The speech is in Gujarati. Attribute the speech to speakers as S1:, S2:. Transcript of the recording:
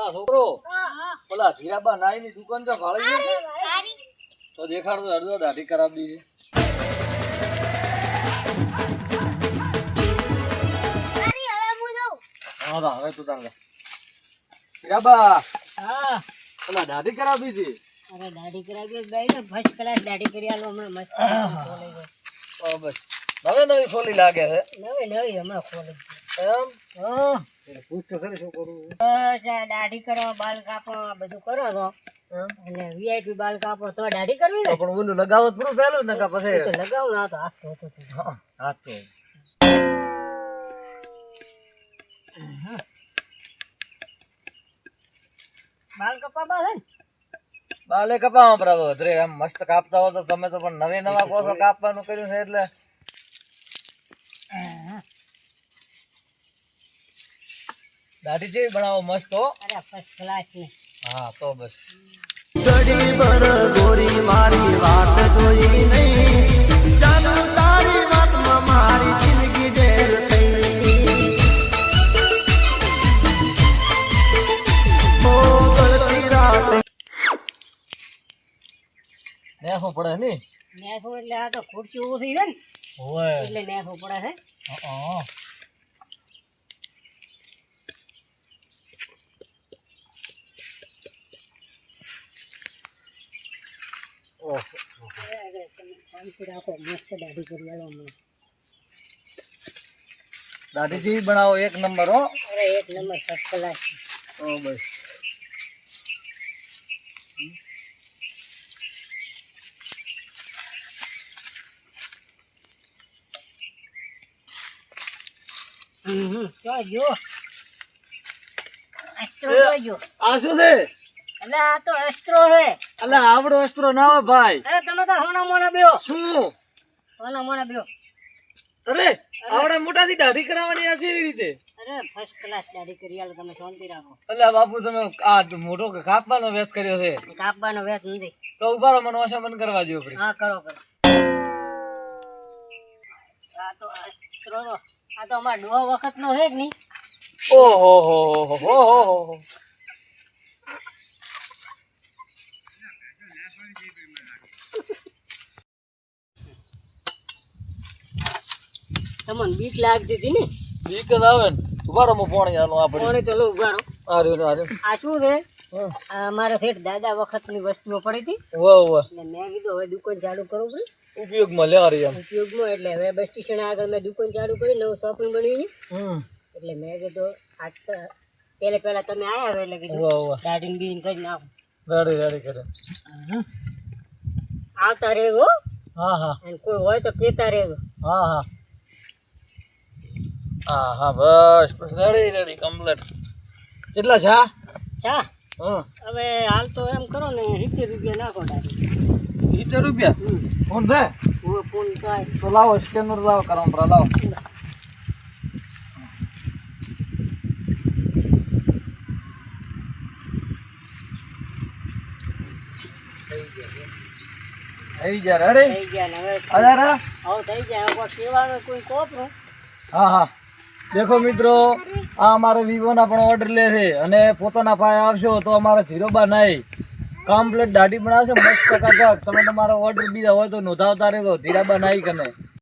S1: અલા છોકરો ઓલા ધીરાબા નાઈની દુકાન છે ભાળી તો દેખાડતો અડધો દાઢી કરાવી દીધી હા હવે તું તાંગા ધીરાબા
S2: હા
S1: ઓલા દાઢી કરાવી દીધી
S2: અરે દાઢી કરાવી ભાઈ ને ફર્સ્ટ ક્લાસ દાઢી કરી આલો હમણાં મસ્ત
S1: બસ નવી નવી ખોલી લાગે છે
S2: નવી નવી હમણાં ખોલી
S1: એમ
S2: હા
S1: પૂછ તો ખરી શું કરું
S2: બસ આ દાઢી કરો બાલ કાપો આ બધું કરો છો અને વીઆઈપી બાલ કાપો તો દાઢી કરવી ને
S1: પણ ઓલું લગાવો પૂરું પહેલું ને કા પછી
S2: તો લગાવ ના તો હાથ ધોતો હતો.
S1: હાથ તો
S2: બાલ કપાવા છે ને
S1: બાલે કપાવા બરાબર અધરે આમ મસ્ત કાપતા હો તો તમે તો પણ નવે નવા કોસો કાપવાનું કર્યું છે એટલે દાઢી જેવી બનાવો મસ્ત હો
S2: અરે ફર્સ્ટ ક્લાસ ને
S1: હા તો બસ
S3: ઘડી પર ગોરી મારી વાત જોઈ નહીં જાનુ તારી વાતમાં મારી જિંદગી જેલ થઈ ઓ ગળતી રાત
S1: નેસો પડે ની
S2: નેસો એટલે આ તો ખુરશી ઊભી છે ને
S1: ઓય
S2: એટલે નેસો પડે છે
S1: હા
S2: શાંતિ રાખો મસ્ત દાઢી કરી આલો હમણાં
S1: દાઢી જેવી બનાવો એક નંબર હો
S2: અરે એક નંબર ફર્સ્ટ ક્લાસ
S1: તો બસ
S2: તો જો અસ્ત્રો જોજો
S1: આ શું છે
S2: એટલે આ તો અસ્ત્રો છે
S1: અલા આવડો અસ્ત્રો ના હોય ભાઈ
S2: અરે તમે તો હોના મોના બેહો
S1: શું
S2: હોના મોના બેહો
S1: અરે આવડા મોટાથી દાઢી કરાવવાની આ છે એવી રીતે
S2: અરે ફર્સ્ટ ક્લાસ દાઢી કરી આલો તમે શાંતિ રાખો
S1: અલા બાપુ તમે આ મોટો કાપવાનો વેત કર્યો છે
S2: કાપવાનો વેત નથી
S1: તો ઉભારો મને ઓછા બંધ કરવા જો
S2: હા કરો કરો આ તો અસ્ત્રો આ તો અમાર ડોહા વખત નો છે જ નહીં
S1: ઓહો હો હો હો હો
S2: તમને બીક લાગતી હતી ને
S1: બીક જ આવે ને ઉભારો હું પોણી આલો આપણે
S2: કોણે તો લો ઉગાડો
S1: આર્યો
S2: આ શું છે આ મારા શેઠ દાદા વખતની વસ્તુઓ પડી હતી
S1: વાહ વાહ
S2: એટલે મેં કીધું હવે દુકાન ચાલુ કરવું પડે
S1: ઉપયોગમાં લેવા રહી એમ
S2: ઉપયોગમાં એટલે હવે બસ સ્ટેશન આગળ મેં દુકાન ચાલુ કરી નવું શોપિંગ બની એટલે મેં કીધું આજ તો પહેલા તમે આવ્યા છો એટલે કીધું
S1: વાહ વાહ
S2: દાઢીને બીન કરી નાખો
S1: ગાડી ગાડી કરે
S2: આવતા રહેજો
S1: હા હા
S2: અને કોઈ હોય તો કહેતા રહેજો
S1: હા હા હા હા બસ બસ રેડી રેડી કમ્પ્લીટ કેટલા છે
S2: ચા
S1: હા
S2: હવે હાલ તો એમ કરો ને 70 રૂપિયા નાખો દાઢી
S1: 70 રૂપિયા ફોન છે
S2: હું ફોન થાય
S1: તો લાવો સ્કેનર લાવો કરવા પર લાવો થઈ ગયા રેડી
S2: થઈ ગયા ને હવે
S1: અરે
S2: હવે થઈ ગયા હવે કોઈ કહેવાનું કોઈ કોપરો
S1: હા હા દેખો મિત્રો આ અમારે વિવોના પણ ઓર્ડર લે છે અને પોતાના પાસે આવશો તો અમારે ધીરોબા નહીં કમ્પ્લીટ દાઢી બનાવશે મસ્ત ટકા તમે તમારો ઓર્ડર બીજા હોય તો નોંધાવતા રહેજો ધીરાબા નાઈ કને